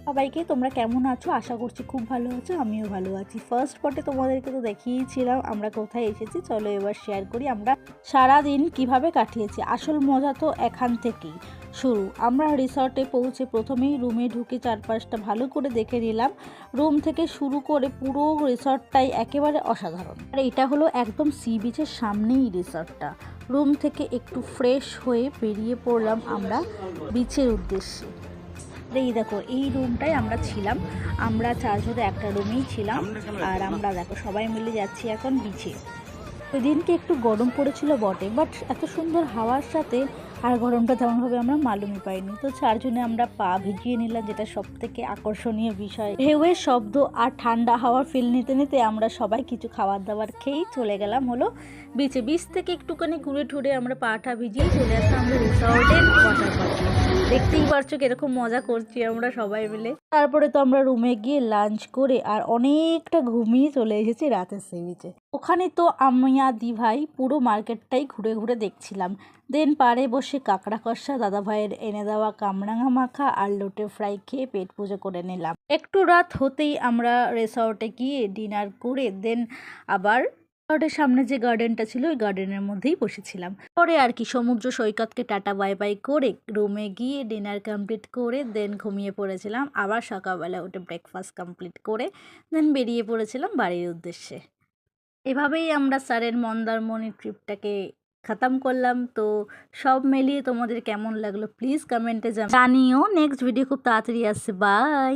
সবাইকে তোমরা কেমন আছো? আশা করছি খুব ভালো আছো, আমিও ভালো আছি। ফার্স্ট পার্টে তোমাদেরকে তো দেখিয়েছিলাম আমরা কোথায় এসেছি। চলো এবার শেয়ার করি আমরা সারাদিন কিভাবে কাটিয়েছি। আসল মজা তো এখান থেকেই শুরু। আমরা রিসর্টে পৌঁছে প্রথমেই রুমে ঢুকে চারপাশটা ভালো করে দেখে নিলাম। রুম থেকে শুরু করে পুরো রিসর্টটাই একেবারে অসাধারণ। আর এটা হলো একদম সি বিচের সামনেই রিসর্টটা। রুম থেকে একটু ফ্রেশ হয়ে বেরিয়ে পড়লাম আমরা বিচের উদ্দেশ্যে। এই দেখো এই রুমটাই আমরা ছিলাম, আমরা চারজনে একটা রুমেই ছিলাম। আর আমরা দেখো সবাই মিলে যাচ্ছি এখন বিচে। ওই দিনকে একটু গরম পড়েছিল বটে, বাট এত সুন্দর হাওয়ার সাথে আর গরমটা তেমনভাবে আমরা মালুমই পাইনি। তো চারজনে আমরা পা ভিজিয়ে নিলাম, যেটা সব থেকে আকর্ষণীয় বিষয়। ঢেউয়ের শব্দ আর ঠান্ডা হাওয়ার ফিল নিতে নিতে আমরা সবাই কিছু খাবার দাবার খেয়েই চলে গেলাম হলো বিচে। বিচ থেকে একটুখানি ঘুরে ঠুরে আমরা পাটা ভিজিয়েই চলে আসলাম আমরা রিসর্টের ওয়াটার পার্কে। দেখতেই পারছো কিরকম মজা করছি আমরা সবাই মিলে। তারপরে তো আমরা রুমে গিয়ে লাঞ্চ করে আর অনেকটা ঘুমিয়ে চলে এসেছি রাতের সি বিচে। ওখানে তো আমি আর দি ভাই পুরো মার্কেটটাই ঘুরে ঘুরে দেখছিলাম। দেন পাড়ে বসে কাঁকড়া কষা, দাদা ভাইয়ের এনে দেওয়া কামরাঙা মাখা আর লোটে ফ্রাই খেয়ে পেট পুজো করে নিলাম। একটু রাত হতেই আমরা রিসর্টে গিয়ে ডিনার করে দেন আবার রিসর্টের সামনে যে গার্ডেনটা ছিল ওই গার্ডেনের মধ্যেই বসেছিলাম। পরে আর কি সমুদ্র সৈকতকে টাটা বাই বাই করে রুমে গিয়ে ডিনার কমপ্লিট করে দেন ঘুমিয়ে পড়েছিলাম। আবার সকালবেলা উঠে ব্রেকফাস্ট কমপ্লিট করে দেন বেরিয়ে পড়েছিলাম বাড়ির উদ্দেশ্যে। এভাবেই আমরা স্যারের মন্দারমণি ট্রিপটাকে খতম করলাম। তো সব মিলিয়ে তোমাদের কেমন লাগলো প্লিজ কমেন্টে জানিও। নেক্সট ভিডিও খুব তাড়াতাড়ি আসছে। বাই।